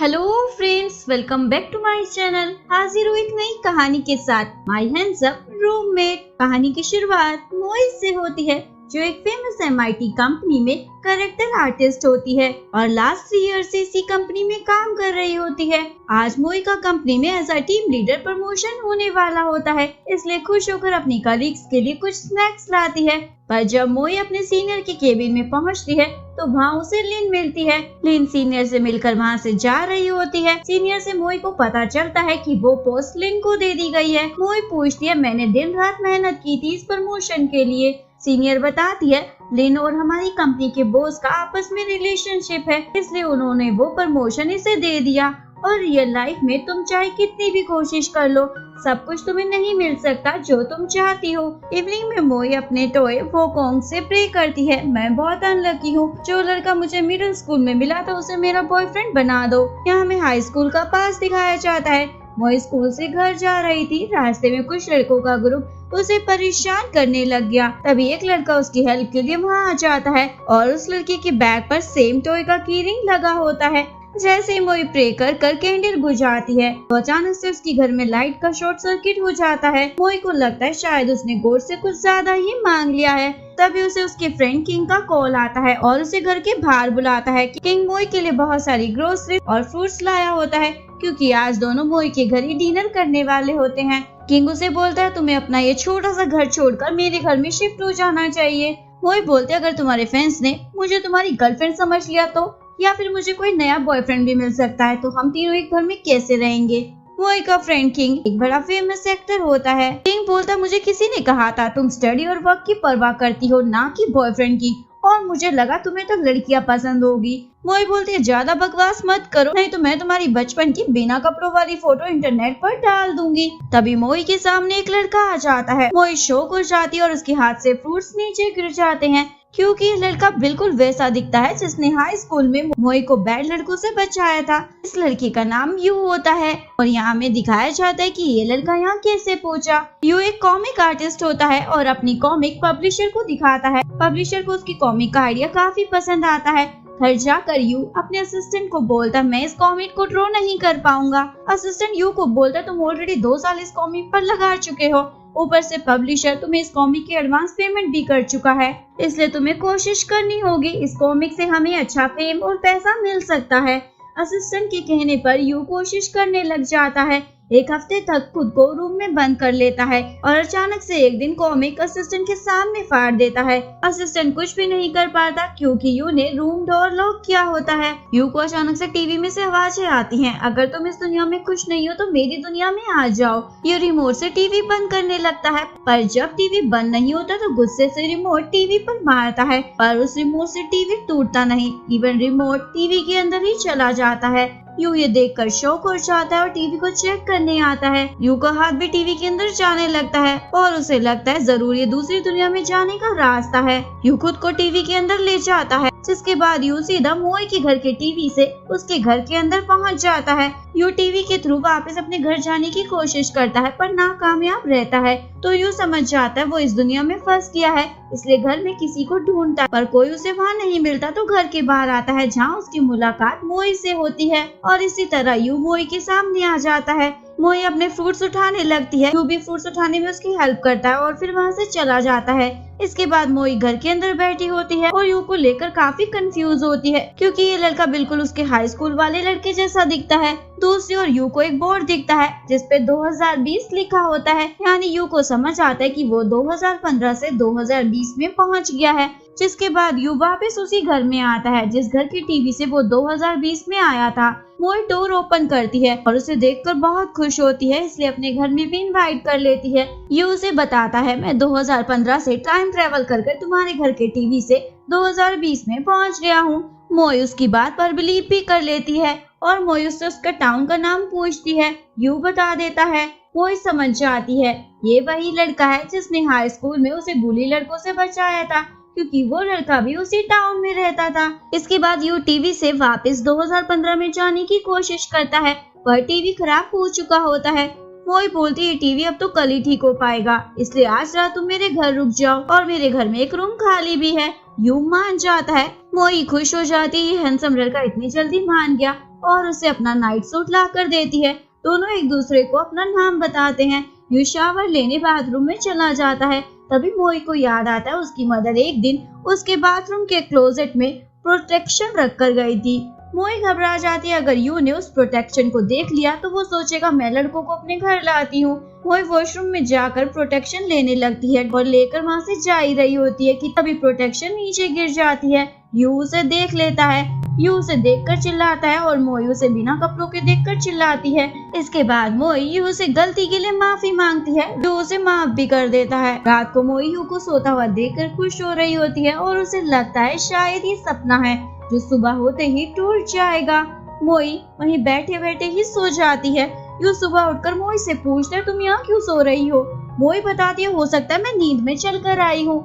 Hello friends, welcome back to my channel. हाजिर हूँ एक नई कहानी के साथ, माय हैंडसम रूममेट। कहानी की शुरुआत मोइज से होती है, जो एक फेमस MIT कंपनी में कैरेक्टर आर्टिस्ट होती है और लास्ट 3 ईयर से इसी कंपनी में काम कर रही होती है। आज मोई का कंपनी में as a team leader promotion होने वाला होता है, इसलिए खुश होकर अपनी कलीग्स के लिए कुछ स्नैक्स लाती है। पर जब मोई अपने सीनियर के केबिन में पहुंचती है तो वहाँ उसे लिन मिलती है। लिन सीनियर से मिलकर वहाँ से जा रही होती है। सीनियर से मोई को पता चलता है कि वो पोस्ट लिन को दे दी गई है। मोई पूछती है, मैंने दिन रात मेहनत की थी इस प्रमोशन के लिए। सीनियर बताती है, लिन और हमारी कंपनी के बॉस का आपस में रिलेशनशिप है, इसलिए उन्होंने वो प्रमोशन इसे दे दिया। और रियल लाइफ में तुम चाहे कितनी भी कोशिश कर लो, सब कुछ तुम्हें नहीं मिल सकता जो तुम चाहती हो। इवनिंग में मोई अपने टॉय वोकोंग से प्रे करती है, मैं बहुत अनलकी हूँ। जो लड़का मुझे मिडिल स्कूल में मिला था उसे मेरा बॉयफ्रेंड बना दो। यहाँ हमें हाई स्कूल का पास दिखाया जाता है। मोई स्कूल से घर जा रही थी। रास्ते में कुछ लड़कों का ग्रुप उसे परेशान करने लग गया। तभी एक लड़का उसकी हेल्प के लिए वहाँ आ जाता है और उस लड़के के बैग पर सेम टॉय का की रिंग लगा होता है। जैसे ही मोई प्रे कर कैंडल बुझाती है तो अचानक से उसकी घर में लाइट का शॉर्ट सर्किट हो जाता है। मोई को लगता है शायद उसने गॉड से कुछ ज्यादा ही मांग लिया है। तभी उसे उसके फ्रेंड किंग का कॉल आता है और उसे घर के बाहर बुलाता है। किंग मोई के लिए बहुत सारी ग्रोसरी और फ्रूट्स लाया होता है, क्योंकि आज दोनों मोई के घर ही डिनर करने वाले होते हैं। किंग उसे बोलता है, तुम्हें अपना ये छोटा सा घर छोड़कर मेरे घर में शिफ्ट हो जाना चाहिए। मोई बोलते, अगर तुम्हारे फ्रेंड्स ने मुझे तुम्हारी गर्लफ्रेंड समझ लिया तो, या फिर मुझे कोई नया बॉयफ्रेंड भी मिल सकता है, तो हम तीनों एक घर में कैसे रहेंगे। मोई का फ्रेंड किंग एक बड़ा फेमस एक्टर होता है। किंग बोलता, मुझे किसी ने कहा था तुम स्टडी और वर्क की परवाह करती हो, ना कि बॉयफ्रेंड की, और मुझे लगा तुम्हें तो लड़कियां पसंद होगी। मोई बोलती है, ज्यादा बकवास मत करो, नहीं तो मैं तुम्हारी बचपन की बिना कपड़ों वाली फोटो इंटरनेट पर डाल दूंगी। तभी मोई के सामने एक लड़का आ जाता है। मोई शॉक हो जाती है और उसके हाथ से फ्रूट्स नीचे गिर जाते हैं, क्योंकि ये लड़का बिल्कुल वैसा दिखता है जिसने हाई स्कूल में मोई को बैड लड़कों से बचाया था। इस लड़की का नाम यू होता है और यहाँ में दिखाया जाता है कि ये लड़का यहाँ कैसे पहुँचा। यू एक कॉमिक आर्टिस्ट होता है और अपनी कॉमिक पब्लिशर को दिखाता है। पब्लिशर को उसकी कॉमिक का आइडिया काफी पसंद आता है। घर जाकर यू अपने असिस्टेंट को बोलता, मैं इस कॉमिक को ड्रॉ नहीं कर पाऊंगा। असिस्टेंट यू को बोलता, तुम ऑलरेडी 2 साल इस कॉमिक पर लगा चुके हो, ऊपर से पब्लिशर तुम्हें इस कॉमिक की एडवांस पेमेंट भी कर चुका है, इसलिए तुम्हें कोशिश करनी होगी। इस कॉमिक से हमें अच्छा फेम और पैसा मिल सकता है। असिस्टेंट के कहने पर यू कोशिश करने लग जाता है। एक हफ्ते तक खुद को रूम में बंद कर लेता है और अचानक से एक दिन कॉमिक असिस्टेंट के सामने फाड़ देता है। असिस्टेंट कुछ भी नहीं कर पाता क्योंकि यू ने रूम डोर लॉक किया होता है। यू को अचानक से टीवी में से आवाजें आती हैं, अगर तुम इस दुनिया में खुश नहीं हो तो मेरी दुनिया में आ जाओ। यू रिमोट से टीवी बंद करने लगता है, पर जब टीवी बंद नहीं होता तो गुस्से से रिमोट टीवी पर मारता है, पर उस रिमोट से टीवी टूटता नहीं, इवन रिमोट टीवी के अंदर ही चला जाता है। यू ये देखकर शॉक हो जाता है और टीवी को चेक करने आता है। यू का हाथ भी टीवी के अंदर जाने लगता है और उसे लगता है जरूर ये दूसरी दुनिया में जाने का रास्ता है। यू खुद को टीवी के अंदर ले जाता है, जिसके बाद यू सीधा मोई के घर के टीवी से उसके घर के अंदर पहुंच जाता है। यू टीवी के थ्रू वापस अपने घर जाने की कोशिश करता है पर नाकामयाब रहता है, तो यू समझ जाता है वो इस दुनिया में फंस गया है, इसलिए घर में किसी को ढूंढता है, पर कोई उसे वहाँ नहीं मिलता तो घर के बाहर आता है, जहाँ उसकी मुलाकात मोई से होती है और इसी तरह यू मोई के सामने आ जाता है। मोई अपने फ्रूट्स उठाने लगती है, यू भी फ्रूट्स उठाने में उसकी हेल्प करता है और फिर वहाँ से चला जाता है। इसके बाद मोई घर के अंदर बैठी होती है और यू को लेकर काफी कंफ्यूज होती है, क्योंकि ये लड़का बिल्कुल उसके हाई स्कूल वाले लड़के जैसा दिखता है। दूसरी ओर यू को एक बोर्ड दिखता है जिसपे 2020 लिखा होता है, यानी यू को समझ आता है कि वो 2015 से 2020 में पहुंच गया है। जिसके बाद यू वापस उसी घर में आता है जिस घर की टीवी से वो 2020 में आया था। मोई डोर ओपन करती है और उसे देखकर बहुत खुश होती है, इसलिए अपने घर में भी इनवाइट कर लेती है। यू उसे बताता है, मैं 2015 से टाइम ट्रेवल करके तुम्हारे घर के टीवी से 2020 में पहुंच गया हूँ। मोई उसकी बात पर बिलीव भी कर लेती है और मोई उससे उसका टाउन का नाम पूछती है। यू बता देता है। मोई समझ जाती है ये वही लड़का है जिसने हाई स्कूल में उसे बुली लड़कों से बचाया था, क्योंकि वो लड़का भी उसी टाउन में रहता था। इसके बाद यू टीवी से वापस 2015 में जाने की कोशिश करता है, पर टीवी खराब हो चुका होता है। मोई बोलती है, टीवी अब तो कल ही ठीक हो पाएगा, इसलिए आज रात तुम मेरे घर रुक जाओ और मेरे घर में एक रूम खाली भी है। यू मान जाता है। मोई खुश हो जाती है, हैंडसम लड़का इतनी जल्दी मान गया। और उसे अपना नाइट सूट ला कर देती है। दोनों एक दूसरे को अपना नाम बताते हैं। यू शावर लेने बाथरूम में चला जाता है। तभी मोई को याद आता है उसकी मदर एक दिन उसके बाथरूम के क्लोजेट में प्रोटेक्शन रख कर गई थी। मोई घबरा जाती है। अगर यू ने उस प्रोटेक्शन को देख लिया तो वो सोचेगा मैं लड़कों को अपने घर लाती हूँ। मोई वॉशरूम में जाकर प्रोटेक्शन लेने लगती है और लेकर वहाँ से जा ही रही होती है कि तभी प्रोटेक्शन नीचे गिर जाती है। यू उसे देख लेता है। यू उसे देखकर चिल्लाता है और मोई उसे बिना कपड़ों के देखकर चिल्लाती है। इसके बाद मोई यू से गलती के लिए माफी मांगती है। यू उसे माफ भी कर देता है। रात को मोई यू को सोता हुआ देखकर खुश हो रही होती है और उसे लगता है शायद ये सपना है जो सुबह होते ही टूट जाएगा। मोई वहीं बैठे बैठे ही सो जाती है। यू सुबह उठकर मोई से पूछता है तुम यहाँ क्यों सो रही हो। मोई बताती है हो सकता है मैं नींद में चल कर आई हूँ।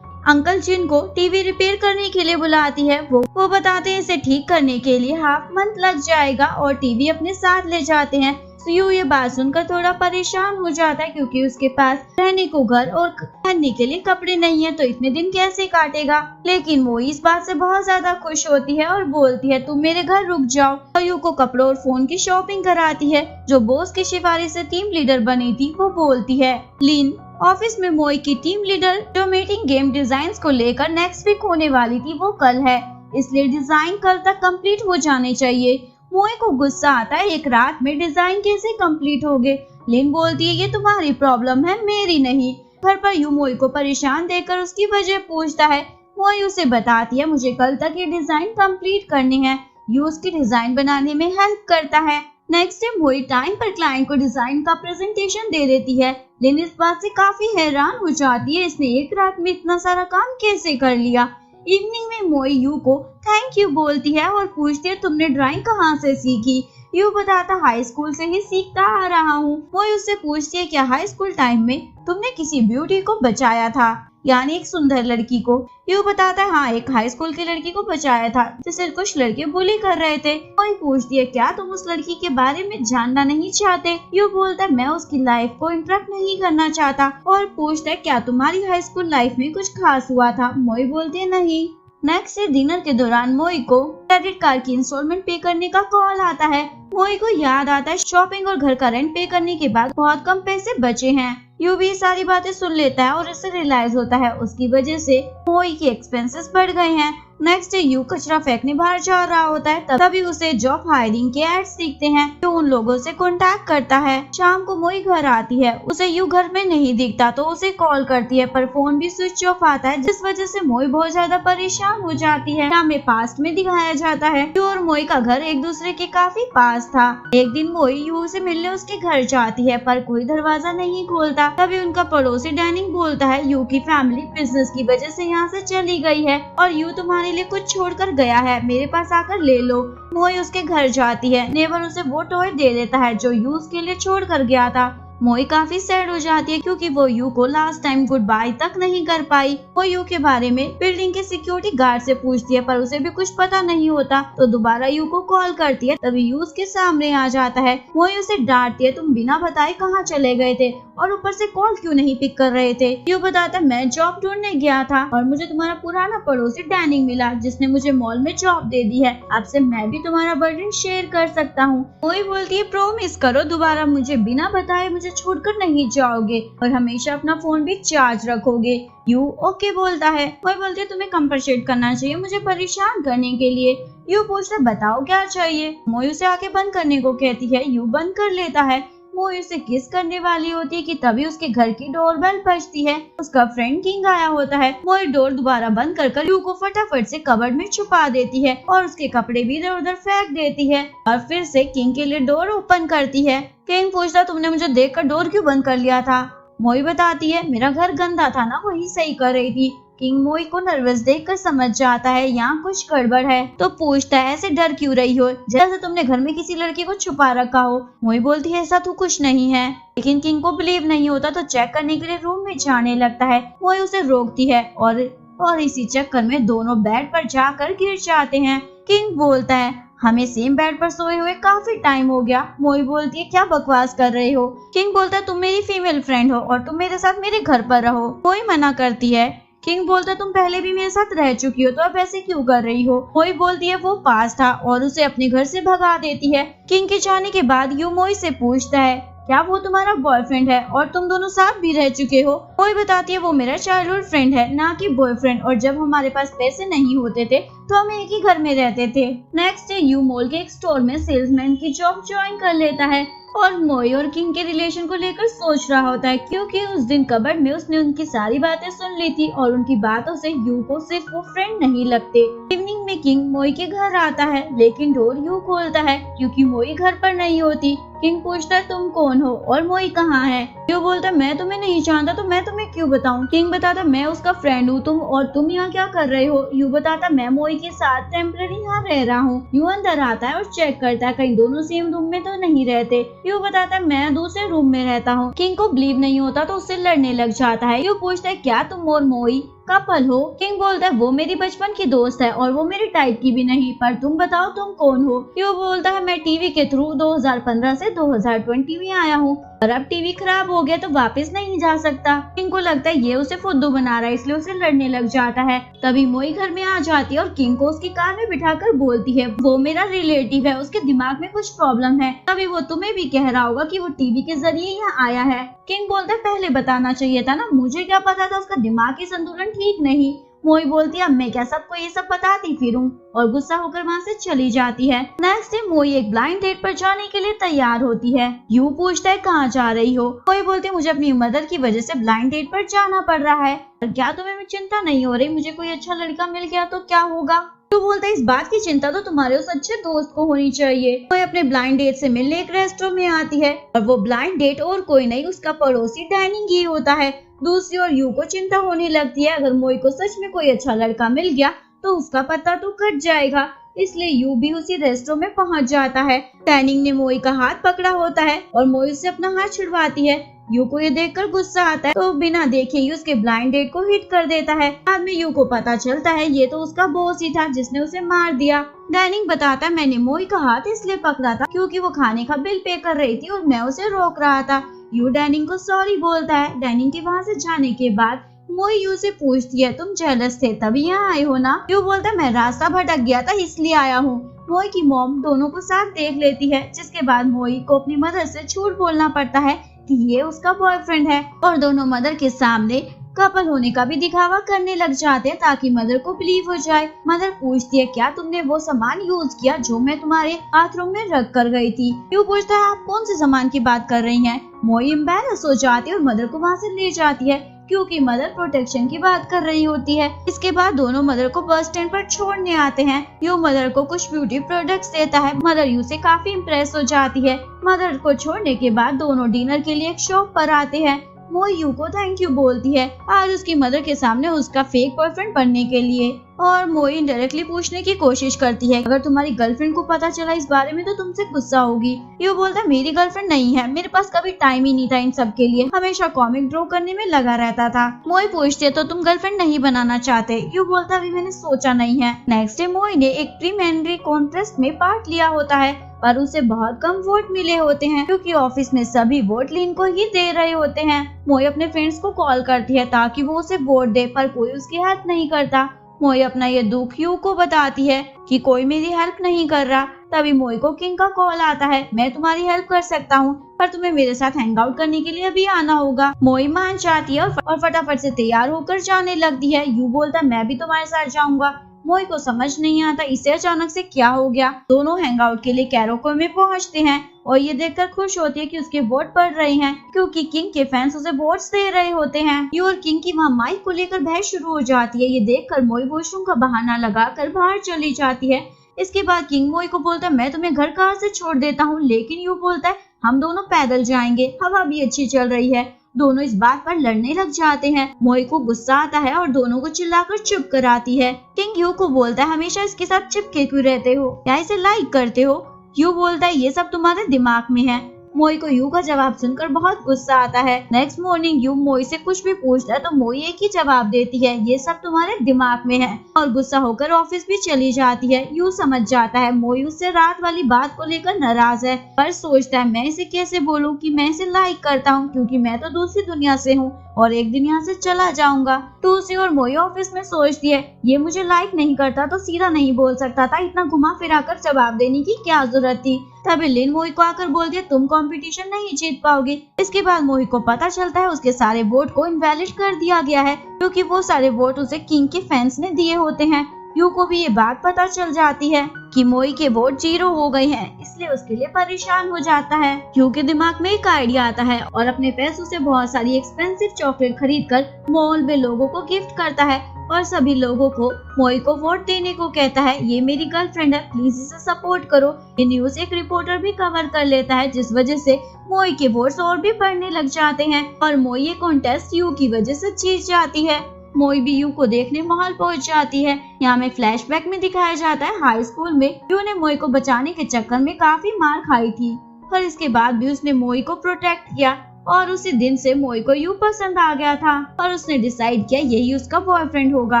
अंकल जिन को टीवी रिपेयर करने के लिए बुलाती है। वो बताते हैं इसे ठीक करने के लिए हाफ मंथ लग जाएगा और टीवी अपने साथ ले जाते हैं। यू ये बात सुनकर थोड़ा परेशान हो जाता है क्योंकि उसके पास रहने को घर और पहनने के लिए कपड़े नहीं है तो इतने दिन कैसे काटेगा। लेकिन वो इस बात से बहुत ज्यादा खुश होती है और बोलती है तुम मेरे घर रुक जाओ और यू को कपड़ों और फोन की शॉपिंग कराती है। जो बॉस की सिफारिश से टीम लीडर बनी थी वो बोलती है। लिन ऑफिस में मोई की टीम लीडर जो मीटिंग गेम डिजाइन को लेकर नेक्स्ट वीक होने वाली थी वो कल है, इसलिए डिजाइन कल तक कंप्लीट हो जाने चाहिए। मोई को गुस्सा आता है एक रात में डिजाइन कैसे कंप्लीट हो गए। लिन बोलती है ये तुम्हारी प्रॉब्लम है मेरी नहीं। घर पर यू मोई को परेशान देखकर उसकी वजह पूछता है। मोई उसे बताती है मुझे कल तक ये डिजाइन कंप्लीट करनी है। यू उसकी डिजाइन बनाने में हेल्प करता है। नेक्स्ट डे मोई टाइम पर क्लाइंट को डिजाइन का प्रेजेंटेशन दे देती है। लिन इस बात से काफी हैरान हो जाती है इसने एक रात में इतना सारा काम कैसे कर लिया। इवनिंग में मोई यू को थैंक यू बोलती है और पूछती है तुमने ड्राइंग कहाँ से सीखी। यू बताता हाई स्कूल से ही सीखता आ रहा हूँ। मोई उससे पूछती है क्या हाई स्कूल टाइम में तुमने किसी ब्यूटी को बचाया था, यानी एक सुंदर लड़की को। यू बताता है हाँ एक हाई स्कूल की लड़की को बचाया था जिसे कुछ लड़के बुली कर रहे थे। मोई पूछती है क्या तुम उस लड़की के बारे में जानना नहीं चाहते। यू बोलता है मैं उसकी लाइफ को इंटरप्ट नहीं करना चाहता और पूछता है क्या तुम्हारी हाई स्कूल लाइफ में कुछ खास हुआ था। मोई बोलती है नहीं। नेक्स्ट डे डिनर के दौरान मोई को क्रेडिट कार्ड की इंस्टॉलमेंट पे करने का कॉल आता है। मोई को याद आता है शॉपिंग और घर का रेंट पे करने के बाद बहुत कम पैसे बचे हैं। यू भी सारी बातें सुन लेता है और इससे रियलाइज होता है उसकी वजह से मोई के एक्सपेंसेस बढ़ गए हैं। नेक्स्ट डे यू कचरा फेंकने बाहर जा रहा होता है तभी उसे जॉब हायरिंग के एड्स दिखते हैं। जो उन लोगों से कांटेक्ट करता है। शाम को मोई घर आती है। उसे यू घर में नहीं दिखता तो उसे कॉल करती है पर फोन भी स्विच ऑफ आता है जिस वजह से मोई बहुत ज्यादा परेशान हो जाती है। हमें पास्ट में दिखाया जाता है यू और मोई का घर एक दूसरे के काफी पास था। एक दिन मोई यू से मिलने उसके घर जाती है पर कोई दरवाजा नहीं खोलता। तभी उनका पड़ोसी डैनिंग बोलता है यू की फैमिली बिजनेस की वजह से यहाँ से चली गई है और यू तुम्हारे लिए कुछ छोड़कर गया है, मेरे पास आकर ले लो। मोई उसके घर जाती है। नेवर उसे वो टॉय दे देता है जो यू उसके लिए छोड़ कर गया था। मोई काफी सैड हो जाती है क्योंकि वो यू को लास्ट टाइम गुड बाय तक नहीं कर पाई। वो यू के बारे में बिल्डिंग के सिक्योरिटी गार्ड से पूछती है पर उसे भी कुछ पता नहीं होता तो दोबारा यू को कॉल करती है। तभी यू उसके सामने आ जाता है। मोई उसे डांटती है तुम बिना बताए कहाँ चले गए थे और ऊपर से कॉल क्यों नहीं पिक कर रहे थे। यू बताता मैं जॉब ढूंढने गया था और मुझे तुम्हारा पुराना पड़ोसी डैनिंग मिला जिसने मुझे मॉल में जॉब दे दी है। अब से मैं भी तुम्हारा बर्डन शेयर कर सकता हूँ। मोई बोलती है प्रॉमिस करो दोबारा मुझे बिना बताए मुझे छोड़कर नहीं जाओगे और हमेशा अपना फोन भी चार्ज रखोगे। यू ओके बोलता है। मोई बोलती है तुम्हें कंपनसेट करना चाहिए मुझे परेशान करने के लिए। यू पूछता बताओ क्या चाहिए। मोई उसे आके बंद करने को कहती है। यू बंद कर लेता है। मोई उसे किस करने वाली होती है कि तभी उसके घर की डोरबेल बजती है। उसका फ्रेंड किंग आया होता है। मोई डोर दोबारा बंद कर यू को फटाफट से कबर्ड में छुपा देती है और उसके कपड़े भी इधर उधर फेंक देती है और फिर से किंग के लिए डोर ओपन करती है। किंग पूछता तुमने मुझे देखकर डोर क्यों बंद कर लिया था। मोई बताती है मेरा घर गंदा था ना वही सही कर रही थी। किंग मोई को नर्वस देखकर समझ जाता है यहाँ कुछ गड़बड़ है तो पूछता है ऐसे डर क्यों रही हो जैसे तुमने घर में किसी लड़की को छुपा रखा हो। मोई बोलती है ऐसा तो कुछ नहीं है लेकिन किंग को बिलीव नहीं होता तो चेक करने के लिए रूम में जाने लगता है। मोई उसे रोकती है और इसी चक्कर में दोनों बेड पर जाकर गिर जाते हैं। किंग बोलता है हमें सेम बेड पर सोए हुए काफी टाइम हो गया। मोई बोलती है क्या बकवास कर रहे हो। किंग बोलता है तुम मेरी फीमेल फ्रेंड हो और तुम मेरे साथ मेरे घर पर रहो। मोई मना करती है। किंग बोलता तुम पहले भी मेरे साथ रह चुकी हो तो अब ऐसे क्यों कर रही हो। मोई बोलती है वो पास था और उसे अपने घर से भगा देती है। किंग के जाने के बाद यू मोई से पूछता है क्या वो तुम्हारा बॉयफ्रेंड है और तुम दोनों साथ भी रह चुके हो। मोई बताती है वो मेरा चाइल्डहुड फ्रेंड है ना कि बॉयफ्रेंड, और जब हमारे पास पैसे नहीं होते थे तो हम एक ही घर में रहते थे। नेक्स्ट डे यू मॉल के एक स्टोर में सेल्समैन की जॉब ज्वाइन कर लेता है और मोई और किंग के रिलेशन को लेकर सोच रहा होता है, क्योंकि उस दिन कबर्ड में उसने उनकी सारी बातें सुन ली थी और उनकी बातों से यू को सिर्फ वो फ्रेंड नहीं लगते। इवनिंग में किंग मोई के घर आता है लेकिन डोर यू खोलता है क्योंकि मोई घर पर नहीं होती। किंग पूछता है तुम कौन हो और मोई कहाँ है। यू बोलता मैं तुम्हें नहीं जानता तो मैं तुम्हें क्यों बताऊं। किंग बताता मैं उसका फ्रेंड हूँ तुम यहाँ क्या कर रहे हो। यू बताता मैं मोई के साथ टेम्पररी यहाँ रह रहा हूँ। यू अंदर आता है और चेक करता है कहीं दोनों सेम रूम में तो नहीं रहते। यू बताता मैं दूसरे रूम में रहता हूँ। किंग को बिलीव नहीं होता तो उससे लड़ने लग जाता है। यू पूछता है क्या तुम और मोई कपल हो। किंग बोलता है वो मेरी बचपन की दोस्त है और वो मेरे टाइप की भी नहीं, पर तुम बताओ तुम कौन हो। यू बोलता है मैं टीवी के थ्रू 2015 से 2020 में आया हूँ और अब टीवी खराब हो गया तो वापस नहीं जा सकता। किंग को लगता है ये उसे फुद्दू बना रहा है इसलिए उसे लड़ने लग जाता है। तभी मोई घर में आ जाती है और किंग को उसकी कार में बिठाकर बोलती है वो मेरा रिलेटिव है, उसके दिमाग में कुछ प्रॉब्लम है, तभी वो तुम्हें भी कह रहा होगा कि वो टीवी के जरिए यहाँ आया है। किंग बोलता है पहले बताना चाहिए था ना, मुझे क्या पता था उसका दिमागी संतुलन ठीक नहीं। मोई बोलती है अब मैं क्या सबको ये सब बताती फिरूं, और गुस्सा होकर वहाँ से चली जाती है। नेक्स्ट डे मोई एक ब्लाइंड डेट पर जाने के लिए तैयार होती है। यू पूछता है कहाँ जा रही हो। मोई बोलती है मुझे अपनी मदर की वजह से ब्लाइंड डेट पर जाना पड़ रहा है, क्या तुम्हें चिंता नहीं हो रही, मुझे कोई अच्छा लड़का मिल गया तो क्या होगा। तो बोलता है इस बात की चिंता तो तुम्हारे उस अच्छे दोस्त को होनी चाहिए। वो अपने ब्लाइंड डेट से मिलने एक रेस्टोरेंट में आती है और वो ब्लाइंड डेट और कोई नहीं उसका पड़ोसी डैनी ही होता है। दूसरी ओर यू को चिंता होने लगती है अगर मोई को सच में कोई अच्छा लड़का मिल गया तो उसका पता तो कट जाएगा, इसलिए यू भी उसी रेस्टोरेंट में पहुंच जाता है। टैनिंग ने मोई का हाथ पकड़ा होता है और मोई से अपना हाथ छुड़वाती है। यू को ये देखकर गुस्सा आता है तो बिना देखे ही उसके ब्लाइंड डेट को हिट कर देता है। बाद में यू को पता चलता है ये तो उसका बॉस ही था जिसने उसे मार दिया। डैनिंग बताता है मैंने मोई का हाथ इसलिए पकड़ा था क्योंकि वो खाने का बिल पे कर रही थी और मैं उसे रोक रहा था। यू डैनिंग को सॉरी बोलता है। डैनिंग के वहाँ से जाने के बाद मोई यू से पूछती है तुम जेलस थे तभी यहाँ आए हो ना। यू बोलता है मैं रास्ता भटक गया था इसलिए आया हूँ। मोई की मॉम दोनों को साथ देख लेती है, जिसके बाद मोई को अपनी मदर से झूठ बोलना पड़ता है कि ये उसका बॉयफ्रेंड है और दोनों मदर के सामने कपल होने का भी दिखावा करने लग जाते हैं ताकि मदर को बिलीव हो जाए। मदर पूछती है क्या तुमने वो सामान यूज किया जो मैं तुम्हारे बाथरूम में रख कर गई थी। यू पूछता है आप कौन से सामान की बात कर रही हैं। मोई एम्बैरस हो जाती है और मदर को वहाँ से ले जाती है क्योंकि मदर प्रोटेक्शन की बात कर रही होती है। इसके बाद दोनों मदर को बस स्टैंड पर छोड़ने आते हैं। यू मदर को कुछ ब्यूटी प्रोडक्ट्स देता है। मदर यू से काफी इम्प्रेस हो जाती है। मदर को छोड़ने के बाद दोनों डिनर के लिए एक शॉप पर आते हैं। मोई यू को थैंक यू बोलती है आज उसकी मदर के सामने उसका फेक बॉयफ्रेंड बनने के लिए, और मोई इनडायरेक्टली पूछने की कोशिश करती है अगर तुम्हारी गर्लफ्रेंड को पता चला इस बारे में तो तुमसे गुस्सा होगी। यू बोलता है मेरी गर्लफ्रेंड नहीं है, मेरे पास कभी टाइम ही नहीं था इन सब के लिए, हमेशा कॉमिक ड्रॉ करने में लगा रहता था। मोई पूछती है तो तुम गर्लफ्रेंड नहीं बनाना चाहते। यू बोलता अभी मैंने सोचा नहीं है। नेक्स्ट डे मोई ने एक प्रीलिमिनरी कॉन्टेस्ट में पार्ट लिया होता है पर उसे बहुत कम वोट मिले होते हैं क्योंकि ऑफिस में सभी वोट लिन को ही दे रहे होते हैं। मोई अपने फ्रेंड्स को कॉल करती है ताकि वो उसे वोट दे पर कोई उसकी हेल्प नहीं करता। मोई अपना ये दुख यू को बताती है कि कोई मेरी हेल्प नहीं कर रहा। तभी मोई को किंग का कॉल आता है मैं तुम्हारी हेल्प कर सकता हूँ पर तुम्हें मेरे साथ हैंग आउट करने के लिए अभी आना होगा। मोई मान जाती है और फटाफट से तैयार होकर जाने लगती है। यू बोलता मैं भी तुम्हारे साथ जाऊंगा। मोई को समझ नहीं आता इसे अचानक से क्या हो गया। दोनों हैंग आउट के लिए कैरोको में पहुंचते हैं और ये देखकर खुश होती है कि उसके वोट पड़ रहे हैं क्योंकि किंग के फैंस उसे वोट्स दे रहे होते हैं। यू और किंग की वहाँ माइक को लेकर बहस शुरू हो जाती है। ये देखकर मोई वॉशरूम का बहाना लगाकर बाहर चली जाती है। इसके बाद किंग मोई को बोलता है मैं तुम्हें घर कहाँ से छोड़ देता हूँ, लेकिन यू बोलता है हम दोनों पैदल जाएंगे, हवा भी अच्छी चल रही है। दोनों इस बात पर लड़ने लग जाते हैं। मोई को गुस्सा आता है और दोनों को चिल्लाकर चुप कराती है। किंग यू को बोलता है हमेशा इसके साथ चिपके क्यों रहते हो, क्या इसे लाइक करते हो। यू बोलता है ये सब तुम्हारे दिमाग में है। मोई को यू का जवाब सुनकर बहुत गुस्सा आता है। नेक्स्ट मॉर्निंग यू मोई से कुछ भी पूछता है तो मोई एक ही जवाब देती है, ये सब तुम्हारे दिमाग में है, और गुस्सा होकर ऑफिस भी चली जाती है। यू समझ जाता है मोई उससे रात वाली बात को लेकर नाराज है, पर सोचता है मैं इसे कैसे बोलूं कि मैं इसे लाइक करता हूं, क्योंकि मैं तो दूसरी दुनिया से हूं और एक दिन यहाँ से चला जाऊंगा। दूसरी ओर मोई ऑफिस में सोचती है ये मुझे लाइक नहीं करता तो सीधा नहीं बोल सकता था, इतना घुमा फिरा कर जवाब देने की क्या जरूरत थी। तभी लिन मोई को आकर बोल दिया तुम कंपटीशन नहीं जीत पाओगे। इसके बाद मोई को पता चलता है उसके सारे वोट को इनवैलिड कर दिया गया है, क्योंकि वो सारे वोट उसे किंग के फैंस ने दिए होते हैं। यू को भी ये बात पता चल जाती है कि मोई के वोट 0 हो गए हैं, इसलिए उसके लिए परेशान हो जाता है। यू के दिमाग में एक आइडिया आता है और अपने पैसों से बहुत सारी एक्सपेंसिव चॉकलेट खरीदकर मॉल में लोगों को गिफ्ट करता है और सभी लोगों को मोई को वोट देने को कहता है। ये मेरी गर्लफ्रेंड है, प्लीज इसे सपोर्ट करो। ये न्यूज एक रिपोर्टर भी कवर कर लेता है, जिस वजह से मोई के वोट्स और भी बढ़ने लग जाते हैं और मोई ये कॉन्टेस्ट यू की वजह से जीत जाती है। मोई भी यू को देखने मॉल पहुंच जाती है। यहाँ में फ्लैशबैक में दिखाया जाता है हाई स्कूल में यू ने मोई को बचाने के चक्कर में काफी मार खाई थी, पर इसके बाद भी उसने मोई को प्रोटेक्ट किया और उसी दिन से मोई को यू पसंद आ गया था और उसने डिसाइड किया यही उसका बॉयफ्रेंड होगा।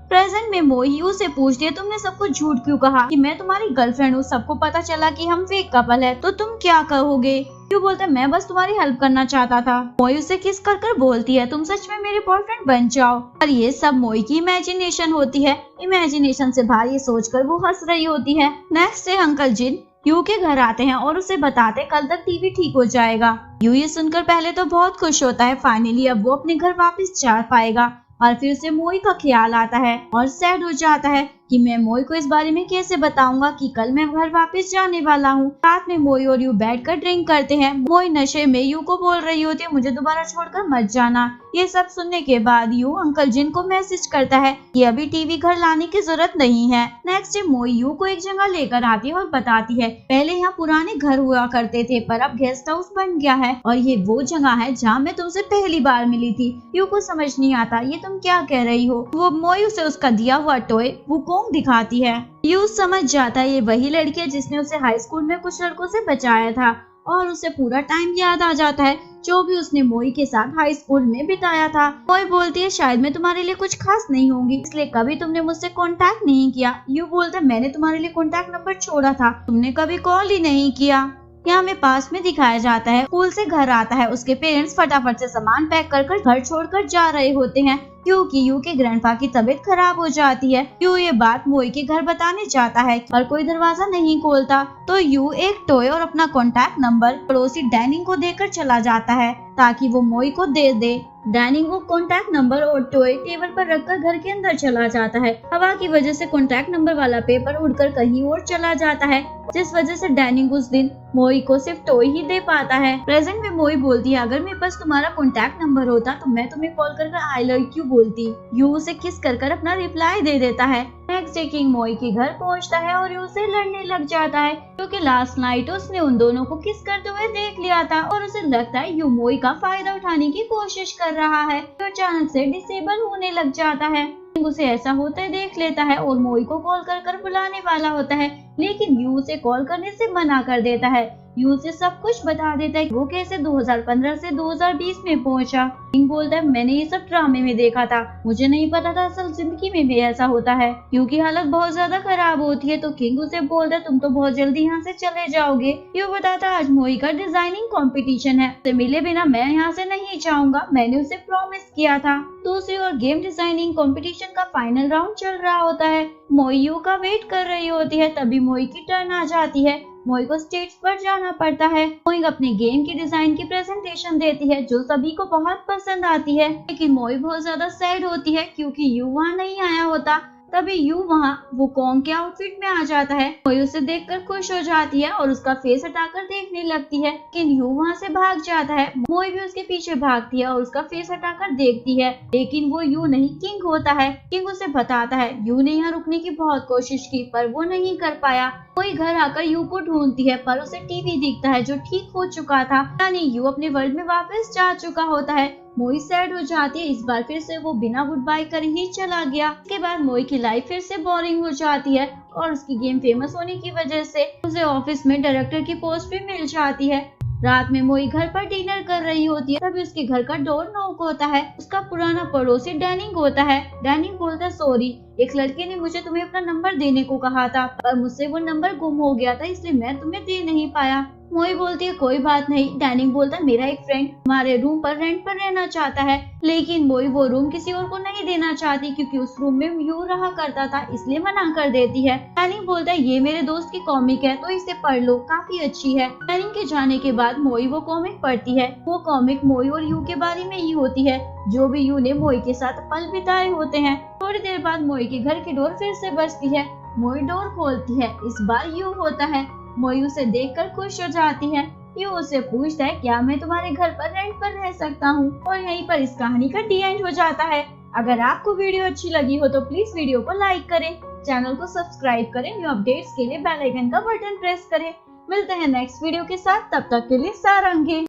प्रेजेंट में मोई यू से पूछती है तुमने सबको झूठ क्यों कहा कि मैं तुम्हारी गर्लफ्रेंड हूँ, सबको पता चला कि हम फेक कपल है, तो तुम क्या कहोगे। यू बोलता है मैं बस तुम्हारी हेल्प करना चाहता था। मोई उसे किस कर कर बोलती है तुम सच में मेरे बॉयफ्रेंड बन जाओ, और ये सब मोई की इमेजिनेशन होती है। इमेजिनेशन से बाहर ये सोचकर वो हंस रही होती है। नेक्स्ट डे अंकल जिन यू के घर आते हैं और उसे बताते कल तक टीवी ठीक हो जाएगा। यू ये सुनकर पहले तो बहुत खुश होता है, फाइनली अब वो अपने घर वापस जा पाएगा, और फिर उसे मोई का ख्याल आता है और सैड हो जाता है कि मैं मोई को इस बारे में कैसे बताऊंगा कि कल मैं घर वापस जाने वाला हूँ। रात में मोई और यू बैठकर ड्रिंक करते हैं। मोई नशे में यू को बोल रही होती है मुझे दोबारा छोड़कर मत जाना। ये सब सुनने के बाद यू अंकल जिन को मैसेज करता है कि अभी टीवी घर लाने की जरूरत नहीं है। नेक्स्ट डे मोई यू को एक जगह लेकर आती है और बताती है पहले यहाँ पुराने घर हुआ करते थे, पर अब गेस्ट हाउस बन गया है और ये वो जगह है जहाँ मैं तुमसे पहली बार मिली थी। यू को समझ नहीं आता ये तुम क्या कह रही हो। वो मोई उसे उसका दिया हुआ टॉय वुकोंग दिखाती है। यू समझ जाता है ये वही लड़की है जिसने उसे हाई स्कूल में कुछ लड़कों से बचाया था, और उसे पूरा टाइम याद आ जाता है जो भी उसने मोई के साथ हाई स्कूल में बिताया था। मोई बोलती है शायद मैं तुम्हारे लिए कुछ खास नहीं होंगी, इसलिए कभी तुमने मुझसे कांटेक्ट नहीं किया। यू बोलता है मैंने तुम्हारे लिए कांटेक्ट नंबर छोड़ा था, तुमने कभी कॉल ही नहीं किया। यहाँ में पास में दिखाया जाता है स्कूल से घर आता है, उसके पेरेंट्स फटाफट से सामान पैक कर घर छोड़कर जा रहे होते हैं क्योंकि यू के ग्रैंडपा की तबीयत खराब हो जाती है। यू ये बात मोई के घर बताने जाता है पर कोई दरवाजा नहीं खोलता, तो यू एक टॉय और अपना कांटेक्ट नंबर पड़ोसी डैनिंग को देकर चला जाता है ताकि वो मोई को दे दे। डैनिंग वो कांटेक्ट नंबर और टॉय टेबल पर रखकर घर के अंदर चला जाता है। हवा की वजह से कांटेक्ट नंबर वाला पेपर उड़कर कहीं और चला जाता है, जिस वजह से डैनिंग उस दिन मोई को सिर्फ टॉय ही दे पाता है। प्रेजेंट में मोई बोलती है अगर मेरे पास तुम्हारा कांटेक्ट नंबर होता तो मैं तुम्हें कॉल कर आई लव यू बोलती। यू उसे किस कर अपना रिप्लाई दे देता है। नेक्स्ट डे किंग मोई के घर पहुंचता है और यू से लड़ने लग जाता है क्योंकि लास्ट नाइट उसने उन दोनों को किस करते हुए देख लिया था और उसे लगता है यू मोई का फायदा उठाने की कोशिश कर रहा है। तो अचानक से डिसेबल होने लग जाता है। उसे ऐसा होते देख लेता है और मोई को कॉल कर बुलाने वाला होता है, लेकिन यू उसे कॉल करने से मना कर देता है। यू उसे सब कुछ बता देता है कि वो कैसे 2015 से 2020 में पहुंचा। किंग बोलता है मैंने ये सब ड्रामे में देखा था, मुझे नहीं पता था असल जिंदगी में भी ऐसा होता है। यू की हालत बहुत ज्यादा खराब होती है तो किंग उसे बोलता है तुम तो बहुत जल्दी यहाँ से चले जाओगे। यू बताता आज मोई का डिजाइनिंग कंपटीशन है, उसे मिले बिना मैं यहाँ से नहीं जाऊंगा, मैंने उसे प्रॉमिस किया था। दूसरी ओर गेम डिजाइनिंग कंपटीशन का फाइनल राउंड चल रहा होता है। मोई यू का वेट कर रही होती है, तभी मोई की टर्न आ जाती है। मोई को स्टेज पर जाना पड़ता है। मोई अपने गेम की डिजाइन की प्रेजेंटेशन देती है जो सभी को बहुत पसंद आती है, लेकिन मोई बहुत ज्यादा सैड होती है क्योंकि यू वहाँ नहीं आया होता। तभी यू वहाँ वुकोंग के आउटफिट में आ जाता है। मोई उसे देखकर खुश हो जाती है और उसका फेस हटाकर देखने लगती है, लेकिन यू वहाँ से भाग जाता है। मोई भी उसके पीछे भागती है और उसका फेस हटाकर देखती है, लेकिन वो यू नहीं किंग होता है। किंग उसे बताता है यू ने यहाँ रुकने की बहुत कोशिश की पर वो नहीं कर पाया। मोई घर आकर यू को ढूंढती है पर उसे टीवी दिखता है जो ठीक हो चुका था, यानी यू अपने वर्ल्ड में वापस जा चुका होता है। मोई सैड हो जाती है, इस बार फिर से वो बिना गुड बाय कर ही चला गया। इसके बाद मोई की लाइफ फिर से बोरिंग हो जाती है और उसकी गेम फेमस होने की वजह से उसे ऑफिस में डायरेक्टर की पोस्ट भी मिल जाती है। रात में मोई घर पर डिनर कर रही होती है, तभी उसके घर का डोर नॉक होता है। उसका पुराना पड़ोसी डैनिंग होता है। डैनिंग बोलता है, सॉरी, एक लड़के ने मुझे तुम्हें अपना नंबर देने को कहा था, पर मुझसे वो नंबर गुम हो गया था, इसलिए मैं तुम्हें दे नहीं पाया। मोई बोलती है, कोई बात नहीं। डैनिंग बोलता है, मेरा एक फ्रेंड हमारे रूम पर रेंट पर रहना चाहता है, लेकिन मोई वो रूम किसी और को नहीं देना चाहती क्योंकि उस रूम में यू रहा करता था, इसलिए मना कर देती है। डैनिंग बोलता है, ये मेरे दोस्त की कॉमिक है, तो इसे पढ़ लो, काफी अच्छी है। डैनिंग के जाने के बाद मोई वो कॉमिक पढ़ती है। वो कॉमिक मोई और यू के बारे में ही होती है, जो भी यू ने मोई के साथ पल बिताए होते हैं। थोड़ी देर बाद मोई के घर की डोर फिर से बजती है। मोई डोर खोलती है। इस बार यू होता है। मोई उसे देखकर खुश हो जाती है। यू उससे पूछता है, क्या मैं तुम्हारे घर पर रेंट पर रह सकता हूँ? और यहीं पर इस कहानी का डी एंड हो जाता है। अगर आपको वीडियो अच्छी लगी हो तो प्लीज वीडियो को लाइक करें, चैनल को सब्सक्राइब करें, न्यू अपडेट्स के लिए बेल आइकन का बटन प्रेस करें। मिलते हैं नेक्स्ट वीडियो के साथ, तब तक के लिए सारंगे।